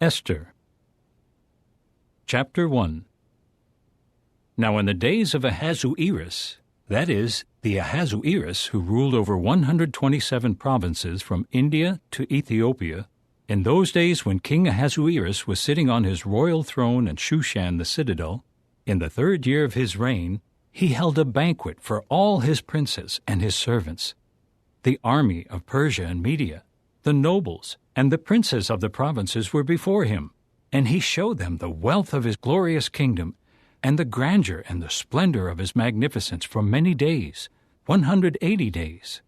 Esther. Chapter 1. Now in the days of Ahasuerus, that is, the Ahasuerus who ruled over 127 provinces from India to Ethiopia, in those days when King Ahasuerus was sitting on his royal throne in Shushan the citadel, in the 3rd year of his reign, he held a banquet for all his princes and his servants, the army of Persia and Media, the nobles, and the princes of the provinces were before him, and he showed them the wealth of his glorious kingdom, and the grandeur and the splendor of his magnificence for many days, 180 days.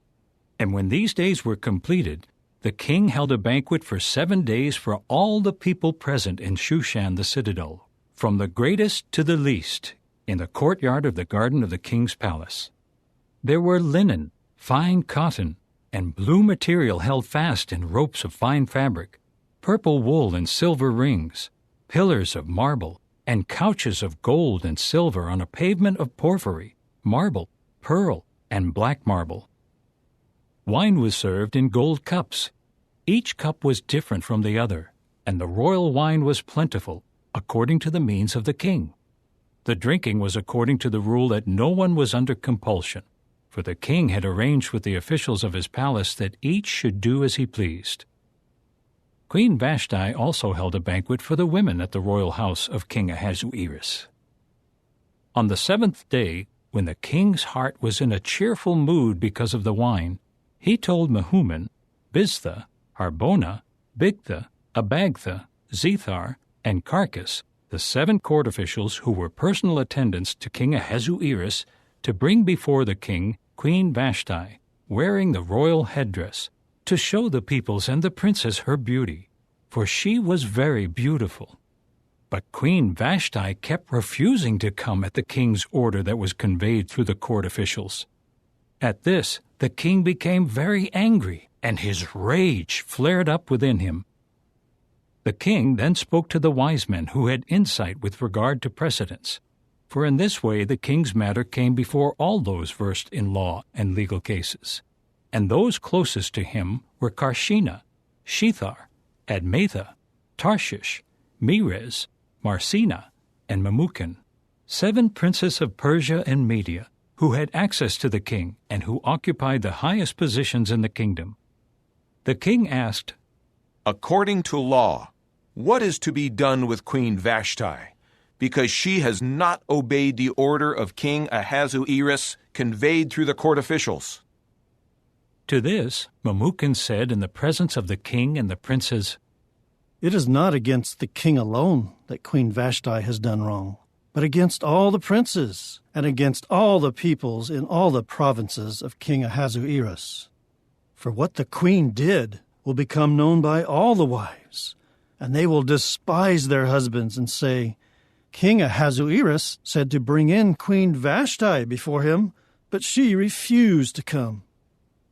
And when these days were completed, the king held a banquet for 7 days for all the people present in Shushan the citadel, from the greatest to the least, in the courtyard of the garden of the king's palace. There were linen, fine cotton, and blue material held fast in ropes of fine fabric, purple wool and silver rings, pillars of marble, and couches of gold and silver on a pavement of porphyry, marble, pearl, and black marble. Wine was served in gold cups. Each cup was different from the other, and the royal wine was plentiful, according to the means of the king. The drinking was according to the rule that no one was under compulsion, for the king had arranged with the officials of his palace that each should do as he pleased. Queen Vashti also held a banquet for the women at the royal house of King Ahasuerus. On the 7th day, when the king's heart was in a cheerful mood because of the wine, he told Mehuman, Biztha, Harbona, Bigtha, Abagtha, Zethar, and Carcass, the 7 court officials who were personal attendants to King Ahasuerus, to bring before the king Queen Vashti, wearing the royal headdress, to show the peoples and the princes her beauty, for she was very beautiful. But Queen Vashti kept refusing to come at the king's order that was conveyed through the court officials. At this, the king became very angry, and his rage flared up within him. The king then spoke to the wise men who had insight with regard to precedents, for in this way the king's matter came before all those versed in law and legal cases. And those closest to him were Karshena, Shethar, Admatha, Tarshish, Meres, Marsena, and Memucan, 7 princes of Persia and Media, who had access to the king and who occupied the highest positions in the kingdom. The king asked, According to law, what is to be done with Queen Vashti, because she has not obeyed the order of King Ahasuerus conveyed through the court officials? To this, Memucan said in the presence of the king and the princes, It is not against the king alone that Queen Vashti has done wrong, but against all the princes and against all the peoples in all the provinces of King Ahasuerus. For what the queen did will become known by all the wives, and they will despise their husbands and say, King Ahasuerus said to bring in Queen Vashti before him, but she refused to come.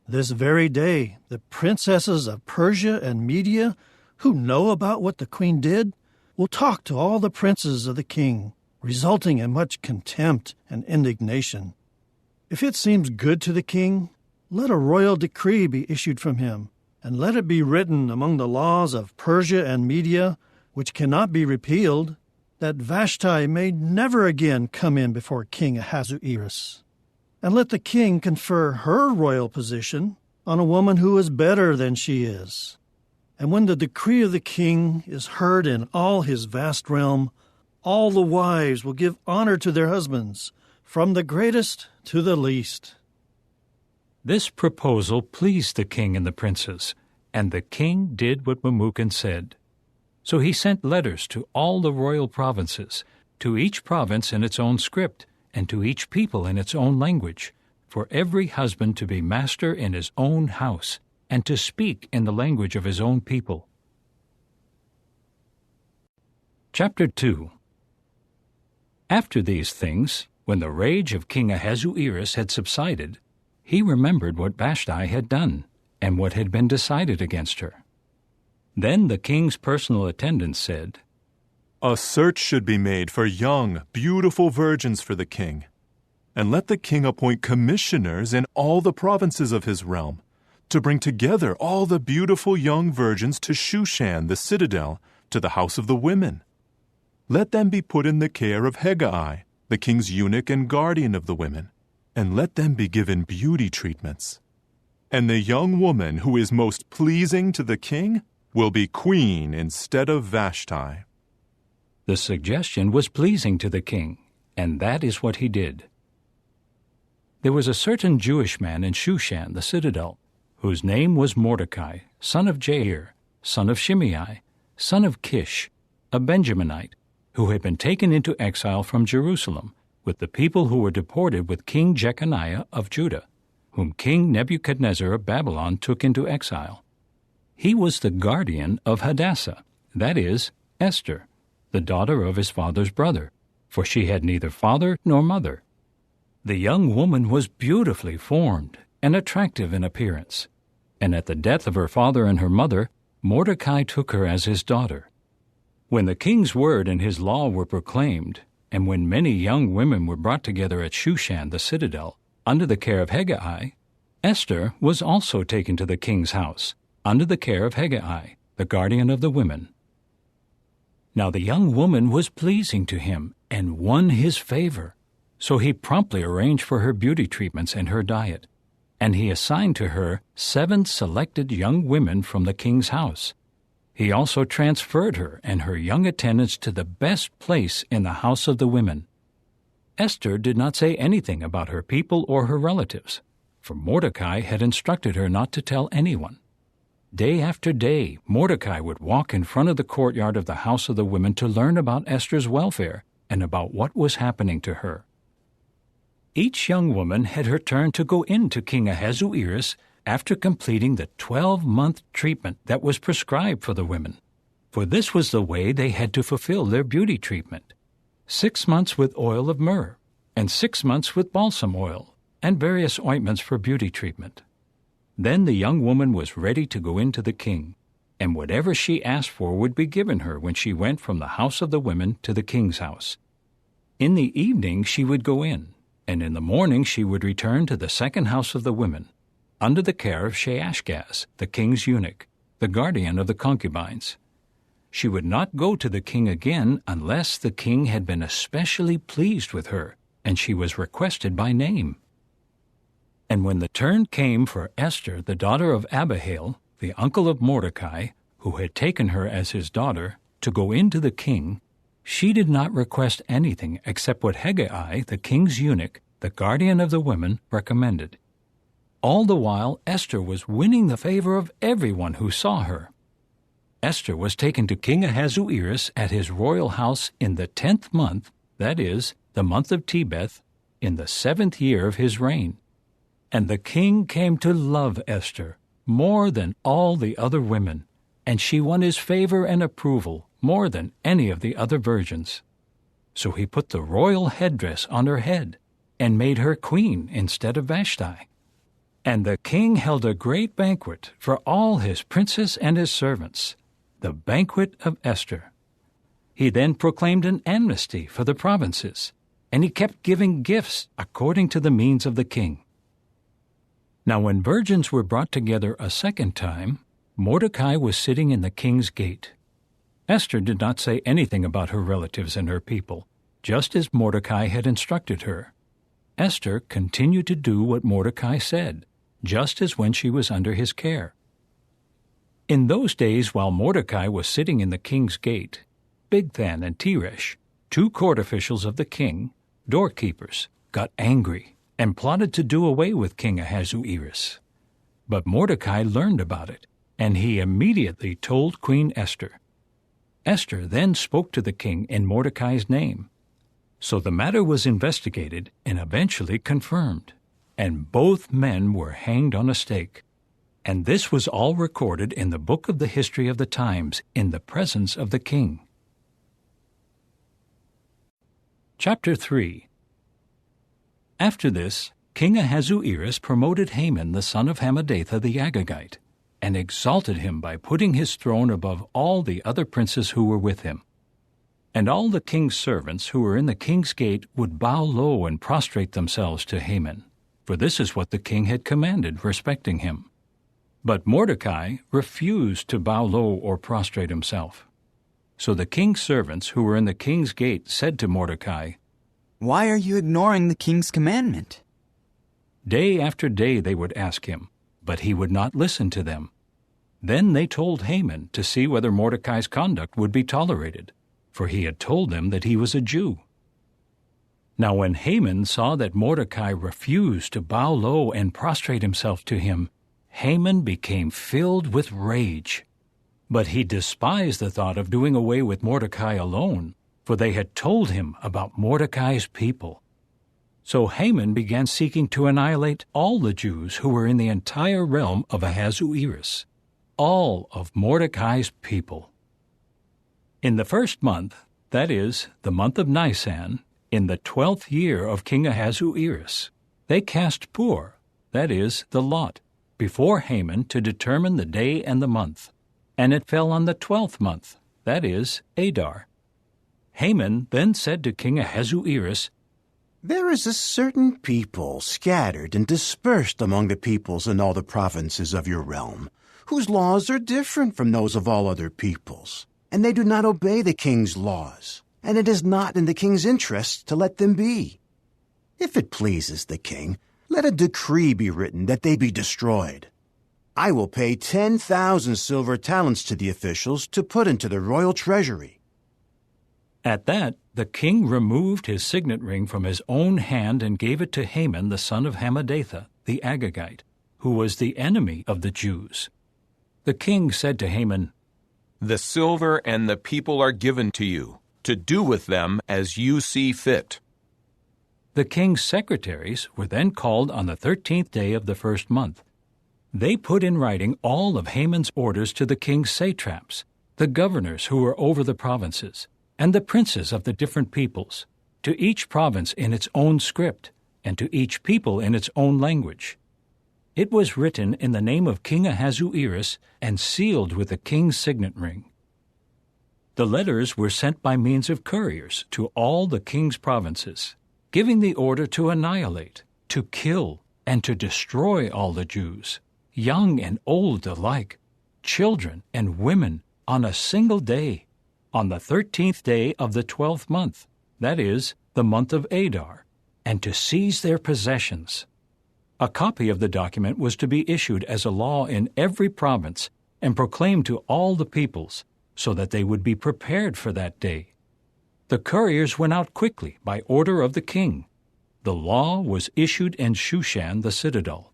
This very day, the princesses of Persia and Media, who know about what the queen did, will talk to all the princes of the king, resulting in much contempt and indignation. If it seems good to the king, let a royal decree be issued from him, and let it be written among the laws of Persia and Media, which cannot be repealed, that Vashti may never again come in before King Ahasuerus. And let the king confer her royal position on a woman who is better than she is. And when the decree of the king is heard in all his vast realm, all the wives will give honor to their husbands, from the greatest to the least. This proposal pleased the king and the princes, and the king did what Memucan said. So he sent letters to all the royal provinces, to each province in its own script, and to each people in its own language, for every husband to be master in his own house, and to speak in the language of his own people. Chapter 2. After these things, when the rage of King Ahasuerus had subsided, he remembered what Vashti had done, and what had been decided against her. Then the king's personal attendants said, A search should be made for young, beautiful virgins for the king, and let the king appoint commissioners in all the provinces of his realm, to bring together all the beautiful young virgins to Shushan the citadel, to the house of the women. Let them be put in the care of Hegai, the king's eunuch and guardian of the women, and let them be given beauty treatments. And the young woman who is most pleasing to the king will be queen instead of Vashti." The suggestion was pleasing to the king, and that is what he did. There was a certain Jewish man in Shushan, the citadel, whose name was Mordecai, son of Jair, son of Shimei, son of Kish, a Benjaminite, who had been taken into exile from Jerusalem with the people who were deported with King Jeconiah of Judah, whom King Nebuchadnezzar of Babylon took into exile. He was the guardian of Hadassah, that is, Esther, the daughter of his father's brother, for she had neither father nor mother. The young woman was beautifully formed and attractive in appearance, and at the death of her father and her mother, Mordecai took her as his daughter. When the king's word and his law were proclaimed, and when many young women were brought together at Shushan the citadel, under the care of Hegai, Esther was also taken to the king's house, under the care of Hegai, the guardian of the women. Now the young woman was pleasing to him and won his favor, so he promptly arranged for her beauty treatments and her diet, and he assigned to her 7 selected young women from the king's house. He also transferred her and her young attendants to the best place in the house of the women. Esther did not say anything about her people or her relatives, for Mordecai had instructed her not to tell anyone. Day after day, Mordecai would walk in front of the courtyard of the house of the women to learn about Esther's welfare and about what was happening to her. Each young woman had her turn to go in to King Ahasuerus after completing the 12-month treatment that was prescribed for the women, for this was the way they had to fulfill their beauty treatment: 6 months with oil of myrrh, and 6 months with balsam oil, and various ointments for beauty treatment. Then the young woman was ready to go in to the king, and whatever she asked for would be given her when she went from the house of the women to the king's house. In the evening she would go in, and in the morning she would return to the second house of the women, under the care of Shaashgaz, the king's eunuch, the guardian of the concubines. She would not go to the king again unless the king had been especially pleased with her, and she was requested by name. And when the turn came for Esther, the daughter of Abihail, the uncle of Mordecai, who had taken her as his daughter, to go in to the king, she did not request anything except what Hegai, the king's eunuch, the guardian of the women, recommended. All the while, Esther was winning the favor of everyone who saw her. Esther was taken to King Ahasuerus at his royal house in the 10th month, that is, the month of Tebeth, in the 7th year of his reign. And the king came to love Esther more than all the other women, and she won his favor and approval more than any of the other virgins. So he put the royal headdress on her head and made her queen instead of Vashti. And the king held a great banquet for all his princes and his servants, the banquet of Esther. He then proclaimed an amnesty for the provinces, and he kept giving gifts according to the means of the king. Now when virgins were brought together a second time, Mordecai was sitting in the king's gate. Esther did not say anything about her relatives and her people, just as Mordecai had instructed her. Esther continued to do what Mordecai said, just as when she was under his care. In those days, while Mordecai was sitting in the king's gate, Bigthan and Teresh, 2 court officials of the king, doorkeepers, got angry and plotted to do away with King Ahasuerus. But Mordecai learned about it, and he immediately told Queen Esther. Esther then spoke to the king in Mordecai's name. So the matter was investigated and eventually confirmed, and both men were hanged on a stake. And this was all recorded in the book of the history of the times in the presence of the king. Chapter 3. After this, King Ahasuerus promoted Haman the son of Hammedatha the Agagite, and exalted him by putting his throne above all the other princes who were with him. And all the king's servants who were in the king's gate would bow low and prostrate themselves to Haman, for this is what the king had commanded respecting him. But Mordecai refused to bow low or prostrate himself. So the king's servants who were in the king's gate said to Mordecai, "Why are you ignoring the king's commandment?" Day after day they would ask him, but he would not listen to them. Then they told Haman to see whether Mordecai's conduct would be tolerated, for he had told them that he was a Jew. Now when Haman saw that Mordecai refused to bow low and prostrate himself to him, Haman became filled with rage. But he despised the thought of doing away with Mordecai alone, for they had told him about Mordecai's people. So Haman began seeking to annihilate all the Jews who were in the entire realm of Ahasuerus, all of Mordecai's people. In the first month, that is, the month of Nisan, in the 12th year of King Ahasuerus, they cast Pur, that is, the lot, before Haman to determine the day and the month. And it fell on the 12th month, that is, Adar. Haman then said to King Ahasuerus, "There is a certain people scattered and dispersed among the peoples in all the provinces of your realm, whose laws are different from those of all other peoples, and they do not obey the king's laws, and it is not in the king's interest to let them be. If it pleases the king, let a decree be written that they be destroyed. I will pay 10,000 silver talents to the officials to put into the royal treasury." At that, the king removed his signet ring from his own hand and gave it to Haman the son of Hammedatha, the Agagite, who was the enemy of the Jews. The king said to Haman, "The silver and the people are given to you, to do with them as you see fit." The king's secretaries were then called on the 13th day of the first month. They put in writing all of Haman's orders to the king's satraps, the governors who were over the provinces, and the princes of the different peoples, to each province in its own script, and to each people in its own language. It was written in the name of King Ahasuerus and sealed with the king's signet ring. The letters were sent by means of couriers to all the king's provinces, giving the order to annihilate, to kill, and to destroy all the Jews, young and old alike, children and women, on a single day, on the 13th day of the 12th month, that is, the month of Adar, and to seize their possessions. A copy of the document was to be issued as a law in every province and proclaimed to all the peoples, so that they would be prepared for that day. The couriers went out quickly by order of the king. The law was issued in Shushan the citadel.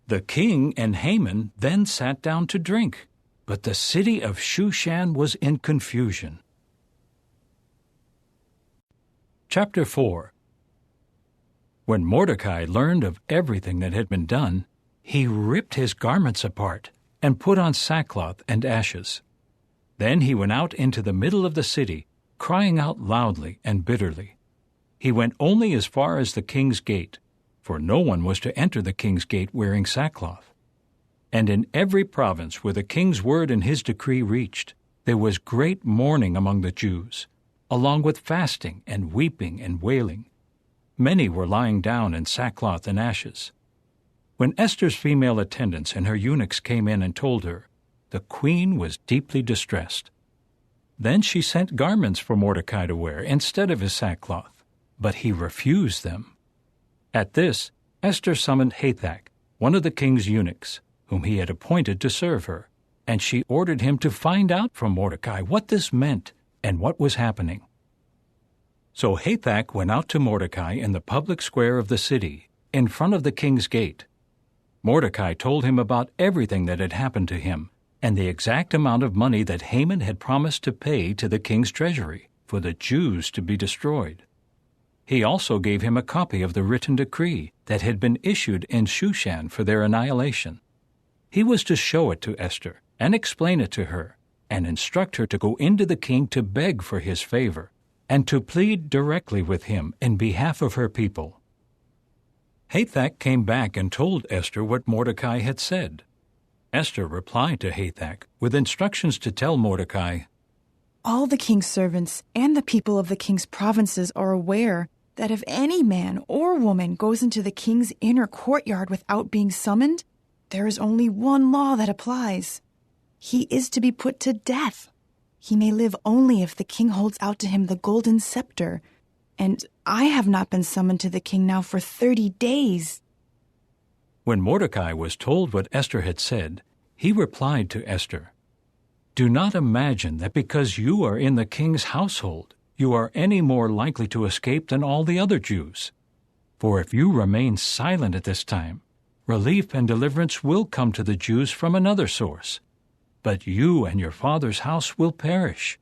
The king and Haman then sat down to drink, but the city of Shushan was in confusion. Chapter 4. When Mordecai learned of everything that had been done, he ripped his garments apart and put on sackcloth and ashes. Then he went out into the middle of the city, crying out loudly and bitterly. He went only as far as the king's gate, for no one was to enter the king's gate wearing sackcloth. And in every province where the king's word and his decree reached, there was great mourning among the Jews, along with fasting and weeping and wailing. Many were lying down in sackcloth and ashes. When Esther's female attendants and her eunuchs came in and told her, the queen was deeply distressed. Then she sent garments for Mordecai to wear instead of his sackcloth, but he refused them. At this, Esther summoned Hathach, one of the king's eunuchs, whom he had appointed to serve her, and she ordered him to find out from Mordecai what this meant and what was happening. So Hathach went out to Mordecai in the public square of the city, in front of the king's gate. Mordecai told him about everything that had happened to him, and the exact amount of money that Haman had promised to pay to the king's treasury for the Jews to be destroyed. He also gave him a copy of the written decree that had been issued in Shushan for their annihilation. He was to show it to Esther and explain it to her, and instruct her to go into the king to beg for his favor, and to plead directly with him in behalf of her people. Hathach came back and told Esther what Mordecai had said. Esther replied to Hathach with instructions to tell Mordecai, "All the king's servants and the people of the king's provinces are aware that if any man or woman goes into the king's inner courtyard without being summoned, there is only one law that applies. He is to be put to death. He may live only if the king holds out to him the golden scepter, and I have not been summoned to the king now for 30 days. When Mordecai was told what Esther had said, he replied to Esther, "Do not imagine that because you are in the king's household, you are any more likely to escape than all the other Jews. For if you remain silent at this time, relief and deliverance will come to the Jews from another source. But you and your father's house will perish.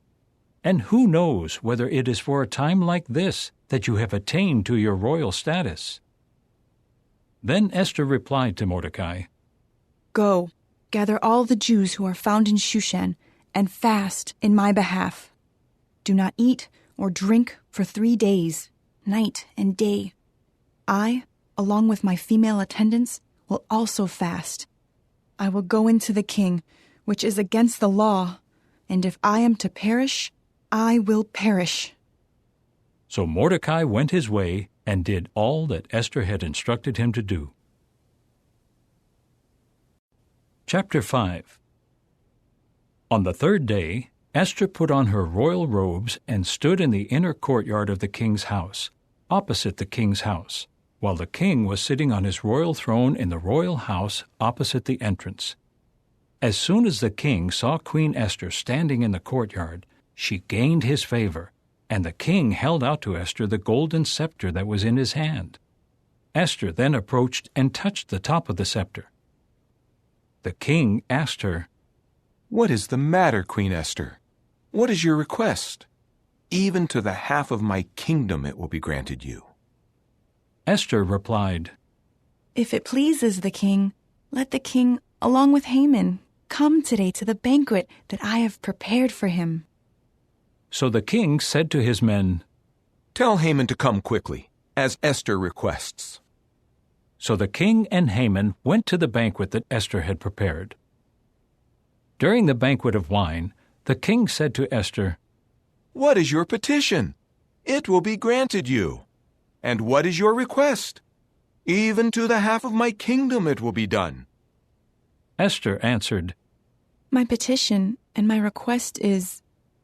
And who knows whether it is for a time like this that you have attained to your royal status?" Then Esther replied to Mordecai, Go, gather all the Jews who are found in Shushan, and fast in my behalf. Do not eat or drink for 3 days, night and day. I, along with my female attendants, will also fast. I will go into the king, which is against the law, and if I am to perish, I will perish. So Mordecai went his way and did all that Esther had instructed him to do. Chapter 5. On the 3rd day, Esther put on her royal robes and stood in the inner courtyard of the king's house, opposite the king's house, while the king was sitting on his royal throne in the royal house opposite the entrance. As soon as the king saw Queen Esther standing in the courtyard, she gained his favor, and the king held out to Esther the golden scepter that was in his hand. Esther then approached and touched the top of the scepter. The king asked her, "What is the matter, Queen Esther? What is your request? Even to the half of my kingdom it will be granted you." Esther replied, If it pleases the king, let the king, along with Haman, come today to the banquet that I have prepared for him. So the king said to his men, "Tell Haman to come quickly, as Esther requests." So the king and Haman went to the banquet that Esther had prepared. During the banquet of wine, the king said to Esther, "What is your petition? It will be granted you. And what is your request? Even to the half of my kingdom it will be done." Esther answered, My petition and my request is,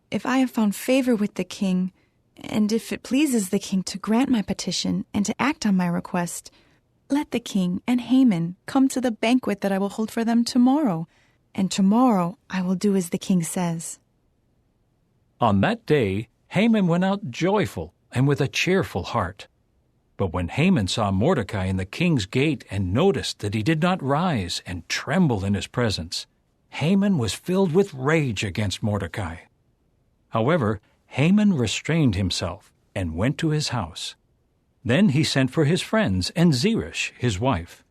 if I have found favor with the king, and if it pleases the king to grant my petition and to act on my request, let the king and Haman come to the banquet that I will hold for them tomorrow, and tomorrow I will do as the king says. On that day Haman went out joyful and with a cheerful heart. But when Haman saw Mordecai in the king's gate and noticed that he did not rise and tremble in his presence, Haman was filled with rage against Mordecai. However, Haman restrained himself and went to his house. Then he sent for his friends and Zeresh, his wife.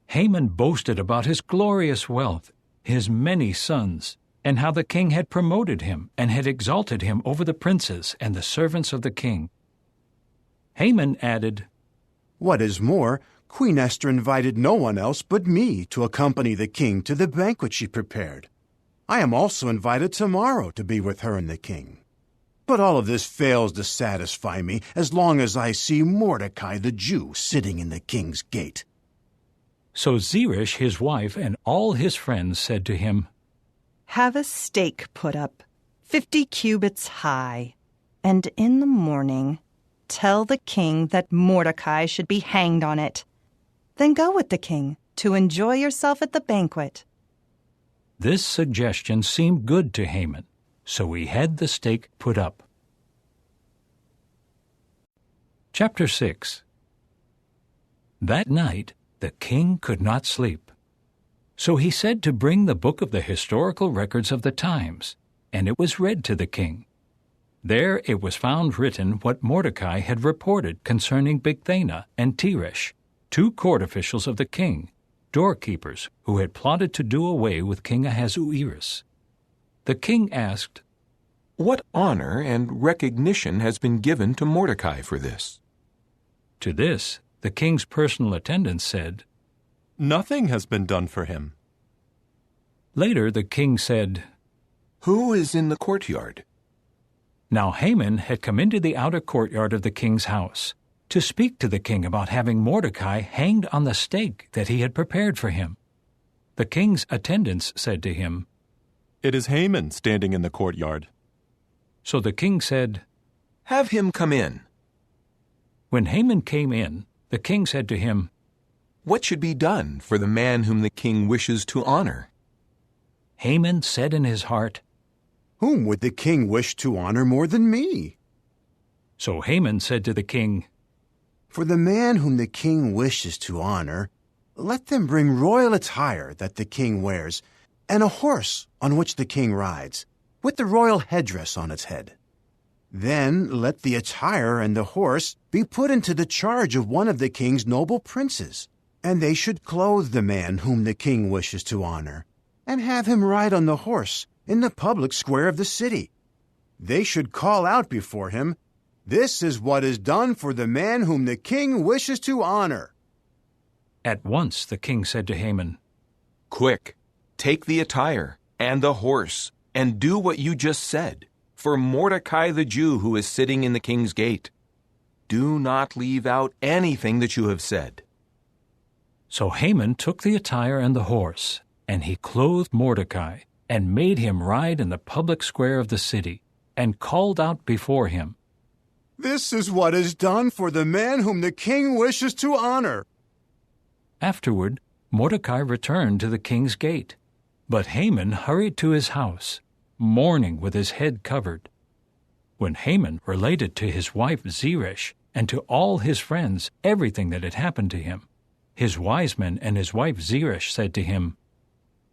Haman boasted about his glorious wealth, his many sons, and how the king had promoted him and had exalted him over the princes and the servants of the king. Haman added, What is more, Queen Esther invited no one else but me to accompany the king to the banquet she prepared. I am also invited tomorrow to be with her and the king. But all of this fails to satisfy me as long as I see Mordecai the Jew sitting in the king's gate. So Zeresh, his wife, and all his friends said to him, Have a stake put up, 50 cubits high, and in the morning tell the king that Mordecai should be hanged on it. Then go with the king to enjoy yourself at the banquet. This suggestion seemed good to Haman, so he had the stake put up. Chapter 6. That night the king could not sleep. So he said to bring the book of the historical records of the times, and it was read to the king. There it was found written what Mordecai had reported concerning Bigthana and Teresh, 2 court officials of the king, doorkeepers who had plotted to do away with King Ahasuerus. The king asked, What honor and recognition has been given to Mordecai for this? To this, the king's personal attendants said, Nothing has been done for him. Later the king said, Who is in the courtyard? Now Haman had come into the outer courtyard of the king's house to speak to the king about having Mordecai hanged on the stake that he had prepared for him. The king's attendants said to him, It is Haman standing in the courtyard. So the king said, "Have him come in." When Haman came in, the king said to him, "What should be done for the man whom the king wishes to honor?" Haman said in his heart, Whom would the king wish to honor more than me? So Haman said to the king, For the man whom the king wishes to honor, let them bring royal attire that the king wears, and a horse on which the king rides, with the royal headdress on its head. Then let the attire and the horse be put into the charge of one of the king's noble princes, and they should clothe the man whom the king wishes to honor, and have him ride on the horse in the public square of the city. They should call out before him, This is what is done for the man whom the king wishes to honor. At once the king said to Haman, "Quick, take the attire and the horse, and do what you just said, for Mordecai the Jew who is sitting in the king's gate. Do not leave out anything that you have said." So Haman took the attire and the horse, and he clothed Mordecai, and made him ride in the public square of the city, and called out before him, This is what is done for the man whom the king wishes to honor. Afterward, Mordecai returned to the king's gate, but Haman hurried to his house, mourning with his head covered. When Haman related to his wife Zeresh and to all his friends everything that had happened to him, his wise men and his wife Zeresh said to him,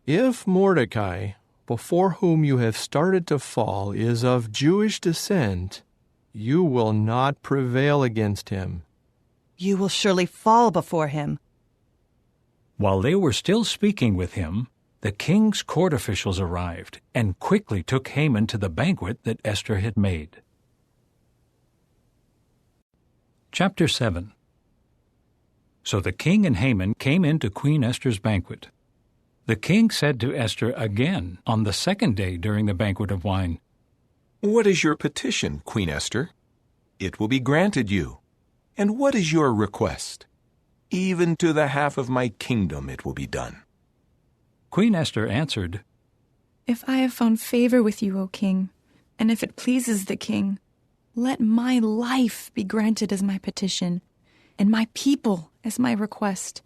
If Mordecai, before whom you have started to fall, is of Jewish descent, you will not prevail against him. You will surely fall before him. While they were still speaking with him, the king's court officials arrived and quickly took Haman to the banquet that Esther had made. Chapter 7. So the king and Haman came into Queen Esther's banquet. The king said to Esther again on the second day during the banquet of wine, "What is your petition, Queen Esther? It will be granted you. And what is your request? Even to the half of my kingdom it will be done." Queen Esther answered, If I have found favor with you, O king, and if it pleases the king, let my life be granted as my petition, and my people as my request.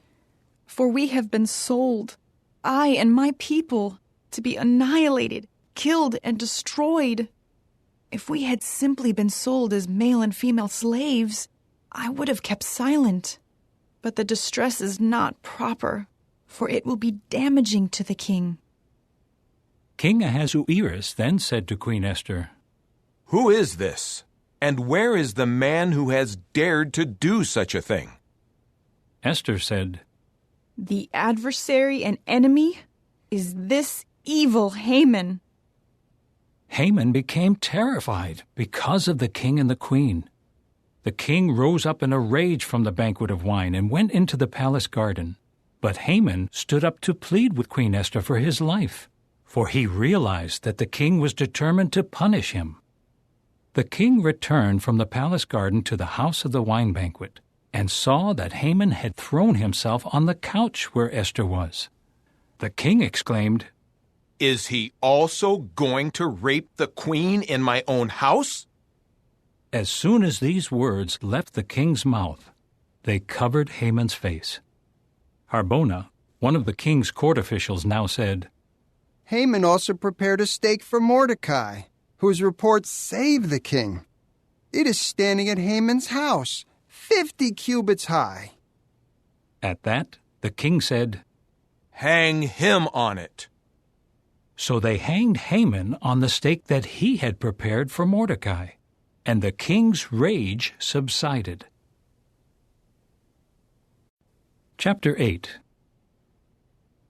For we have been sold, I and my people, to be annihilated, killed, and destroyed. If we had simply been sold as male and female slaves, I would have kept silent. But the distress is not proper, for it will be damaging to the king. King Ahasuerus then said to Queen Esther, "Who is this? And where is the man who has dared to do such a thing?" Esther said, The adversary and enemy is this evil Haman. Haman became terrified because of the king and the queen. The king rose up in a rage from the banquet of wine and went into the palace garden. But Haman stood up to plead with Queen Esther for his life, for he realized that the king was determined to punish him. The king returned from the palace garden to the house of the wine banquet, and saw that Haman had thrown himself on the couch where Esther was. The king exclaimed, "Is he also going to rape the queen in my own house?" As soon as these words left the king's mouth, they covered Haman's face. Harbona, one of the king's court officials, now said, Haman also prepared a steak for Mordecai, whose report saved the king. It is standing at Haman's house, 50 cubits high. At that, the king said, "Hang him on it." So they hanged Haman on the stake that he had prepared for Mordecai, and the king's rage subsided. Chapter 8.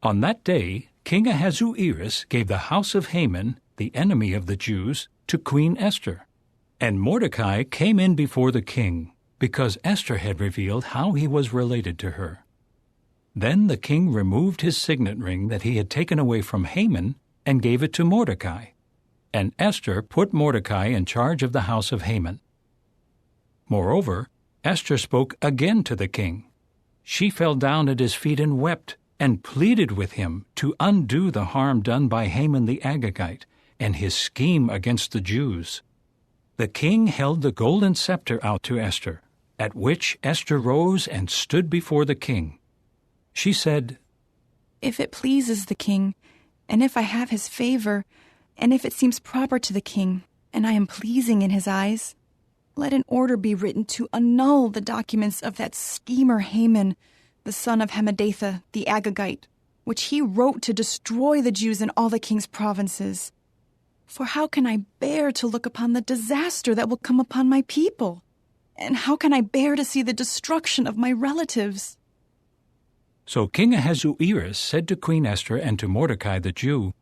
On that day, King Ahasuerus gave the house of Haman, the enemy of the Jews, to Queen Esther. And Mordecai came in before the king, because Esther had revealed how he was related to her. Then the king removed his signet ring that he had taken away from Haman and gave it to Mordecai. And Esther put Mordecai in charge of the house of Haman. Moreover, Esther spoke again to the king. She fell down at his feet and wept, and pleaded with him to undo the harm done by Haman the Agagite and his scheme against the Jews. the king held the golden scepter out to Esther, at which Esther rose and stood before the king. She said, "If it pleases the king, and if I have his favor, and if it seems proper to the king, and I am pleasing in his eyes, let an order be written to annul the documents of that schemer Haman, the son of Hammedatha the Agagite, which he wrote to destroy the Jews in all the king's provinces. For how can I bear to look upon the disaster that will come upon my people? And how can I bear to see the destruction of my relatives?" So King Ahasuerus said to Queen Esther and to Mordecai the Jew,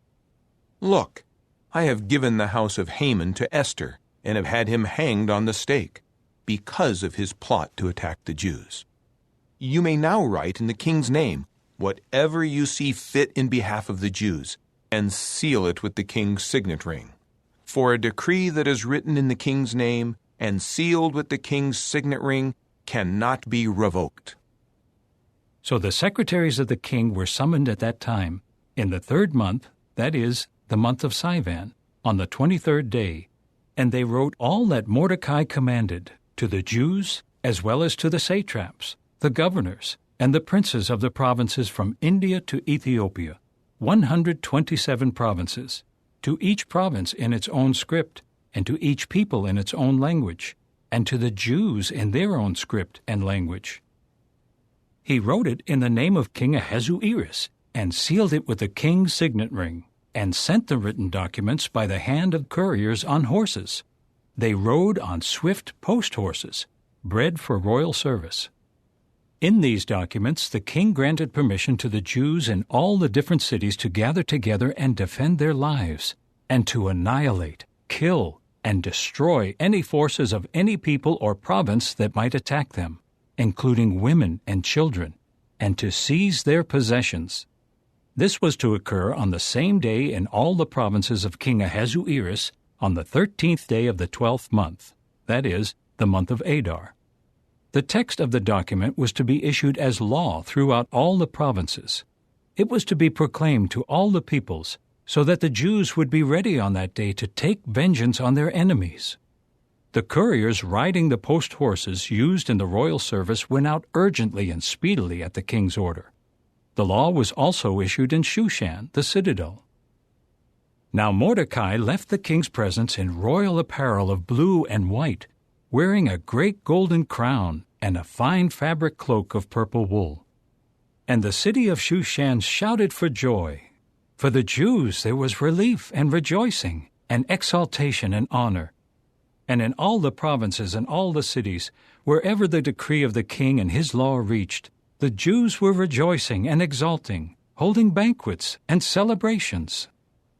"Look, I have given the house of Haman to Esther, and have had him hanged on the stake, because of his plot to attack the Jews. You may now write in the king's name whatever you see fit in behalf of the Jews, and seal it with the king's signet ring. For a decree that is written in the king's name and sealed with the king's signet ring cannot be revoked." So the secretaries of the king were summoned at that time, in the 3rd month, that is, the month of Sivan, on the 23rd day, and they wrote all that Mordecai commanded, to the Jews as well as to the satraps, the governors, and the princes of the provinces from India to Ethiopia, 127 provinces, to each province in its own script, and to each people in its own language, and to the Jews in their own script and language. He wrote it in the name of King Ahasuerus, and sealed it with the king's signet ring, and sent the written documents by the hand of couriers on horses. They rode on swift post horses, bred for royal service. In these documents, the king granted permission to the Jews in all the different cities to gather together and defend their lives, and to annihilate, kill, and destroy any forces of any people or province that might attack them, including women and children, and to seize their possessions. This was to occur on the same day in all the provinces of King Ahasuerus on the 13th day of the 12th month, that is, the month of Adar. The text of the document was to be issued as law throughout all the provinces. It was to be proclaimed to all the peoples, so that the Jews would be ready on that day to take vengeance on their enemies. The couriers riding the post horses used in the royal service went out urgently and speedily at the king's order. The law was also issued in Shushan, the citadel. Now Mordecai left the king's presence in royal apparel of blue and white, wearing a great golden crown and a fine fabric cloak of purple wool. And the city of Shushan shouted for joy. For the Jews there was relief and rejoicing, and exaltation and honor. And in all the provinces and all the cities, wherever the decree of the king and his law reached, the Jews were rejoicing and exulting, holding banquets and celebrations.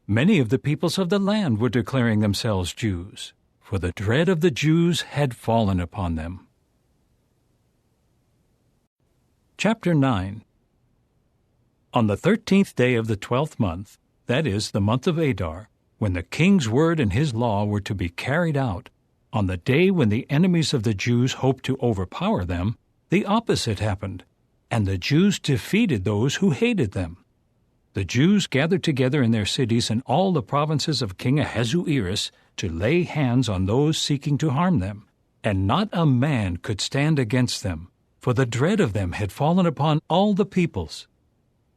Many of the peoples of the land were declaring themselves Jews, for the dread of the Jews had fallen upon them. Chapter 9. On the 13th day of the 12th month, that is, the month of Adar, when the king's word and his law were to be carried out, on the day when the enemies of the Jews hoped to overpower them, the opposite happened, and the Jews defeated those who hated them. The Jews gathered together in their cities in all the provinces of King Ahasuerus to lay hands on those seeking to harm them, and not a man could stand against them, for the dread of them had fallen upon all the peoples.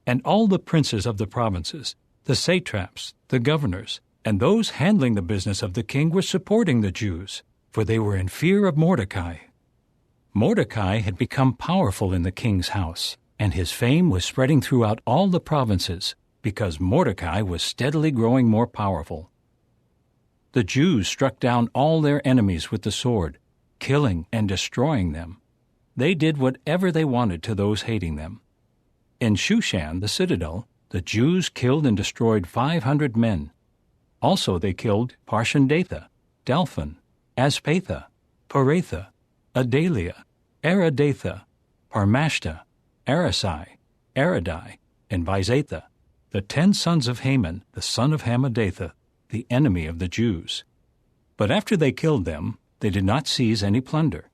And all the princes of the provinces, the satraps, the governors, and those handling the business of the king were supporting the Jews, for they were in fear of Mordecai. Mordecai had become powerful in the king's house, and his fame was spreading throughout all the provinces, because Mordecai was steadily growing more powerful. The Jews struck down all their enemies with the sword, killing and destroying them. They did whatever they wanted to those hating them. In Shushan, the citadel, the Jews killed and destroyed 500 men. Also they killed Parshandatha, Dalphon, Aspatha, Poratha, Adalia, Aradatha, Parmashta, Arasai, Aradai, and Bizatha, the 10 sons of Haman, the son of Hammedatha, the enemy of the Jews. But after they killed them, they did not seize any plunder.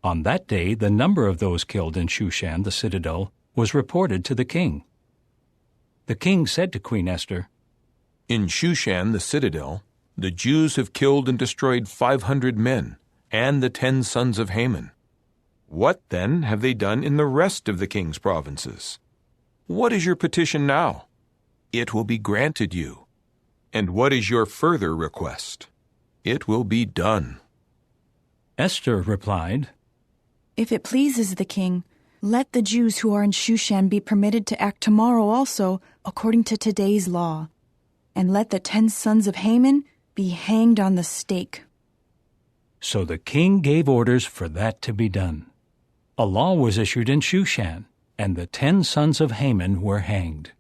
On that day the number of those killed in Shushan, the citadel, was reported to the king. The king said to Queen Esther, "In Shushan, the citadel, The Jews have killed and destroyed 500 men, and the 10 sons of Haman. What, then, have they done in the rest of the king's provinces? What is your petition now? It will be granted you. And what is your further request? It will be done. Esther replied, If it pleases the king, let the Jews who are in Shushan be permitted to act tomorrow also according to today's law, and let the 10 sons of Haman be hanged on the stake. So the king gave orders for that to be done. A law was issued in Shushan, and the 10 sons of Haman were hanged.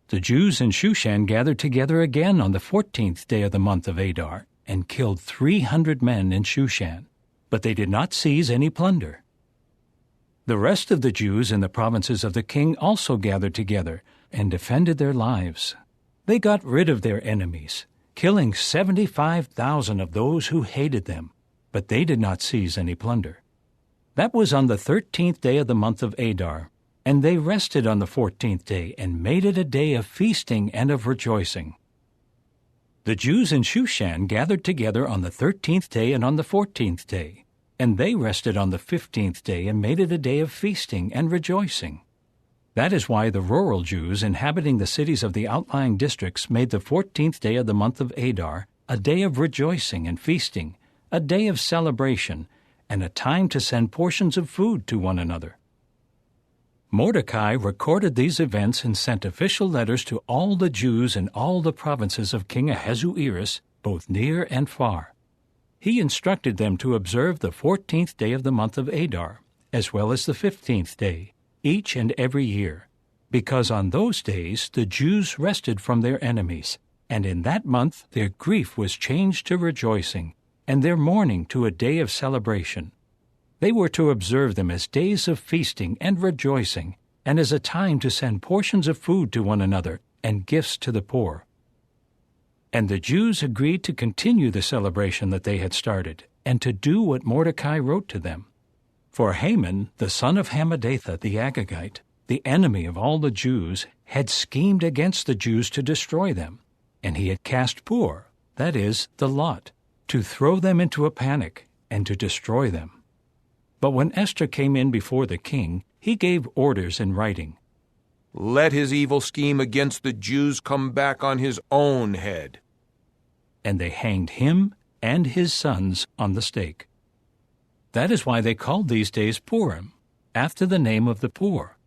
The Jews in Shushan gathered together again on the 14th day of the month of Adar, and killed 300 men in Shushan, but they did not seize any plunder. The rest of the Jews in the provinces of the king also gathered together and defended their lives. They got rid of their enemies, killing 75,000 of those who hated them, but they did not seize any plunder. That was on the 13th day of the month of Adar, and they rested on the 14th day and made it a day of feasting and of rejoicing. The Jews in Shushan gathered together on the 13th day and on the 14th day, and they rested on the 15th day and made it a day of feasting and rejoicing. That is why the rural Jews inhabiting the cities of the outlying districts made the 14th day of the month of Adar a day of rejoicing and feasting, a day of celebration, and a time to send portions of food to one another. Mordecai recorded these events and sent official letters to all the Jews in all the provinces of King Ahasuerus, both near and far. He instructed them to observe the 14th day of the month of Adar, as well as the 15th day, each and every year, because on those days the Jews rested from their enemies, and in that month their grief was changed to rejoicing, and their mourning to a day of celebration. They were to observe them as days of feasting and rejoicing, and as a time to send portions of food to one another and gifts to the poor. And the Jews agreed to continue the celebration that they had started, and to do what Mordecai wrote to them. For Haman, the son of Hammedatha the Agagite, the enemy of all the Jews, had schemed against the Jews to destroy them, and he had cast Pur, that is, the lot, to throw them into a panic and to destroy them. But when Esther came in before the king, he gave orders in writing, Let his evil scheme against the Jews come back on his own head. And they hanged him and his sons on the stake. That is why they called these days Purim, after the name of the poor.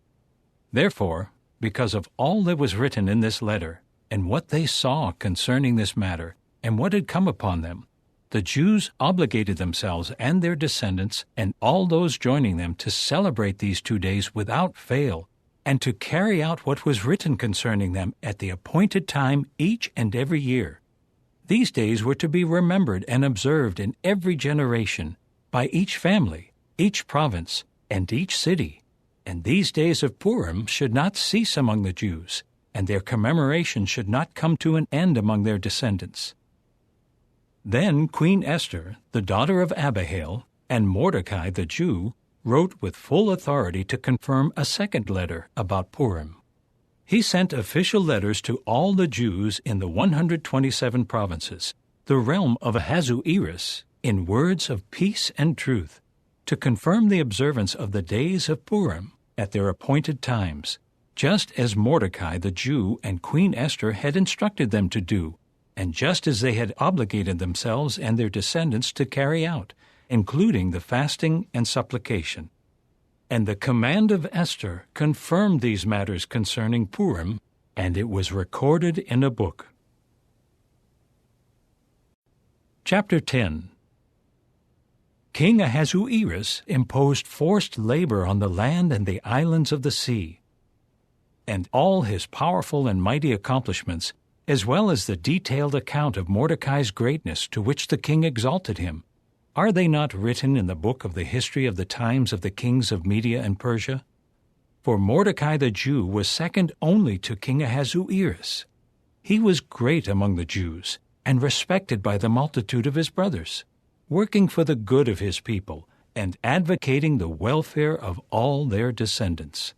Therefore, because of all that was written in this letter, and what they saw concerning this matter, and what had come upon them, the Jews obligated themselves and their descendants and all those joining them to celebrate these 2 days without fail, and to carry out what was written concerning them at the appointed time each and every year. These days were to be remembered and observed in every generation, by each family, each province, and each city. And these days of Purim should not cease among the Jews, and their commemoration should not come to an end among their descendants. Then Queen Esther, the daughter of Abihail, and Mordecai the Jew, wrote with full authority to confirm a second letter about Purim. He sent official letters to all the Jews in the 127 provinces, the realm of Ahasuerus, in words of peace and truth, to confirm the observance of the days of Purim at their appointed times, just as Mordecai the Jew and Queen Esther had instructed them to do, and just as they had obligated themselves and their descendants to carry out, including the fasting and supplication. And the command of Esther confirmed these matters concerning Purim, and it was recorded in a book. Chapter 10. King Ahasuerus imposed forced labor on the land and the islands of the sea. And all his powerful and mighty accomplishments, as well as the detailed account of Mordecai's greatness to which the king exalted him, are they not written in the book of the history of the times of the kings of Media and Persia? For Mordecai the Jew was second only to King Ahasuerus. He was great among the Jews, and respected by the multitude of his brothers, working for the good of his people, and advocating the welfare of all their descendants.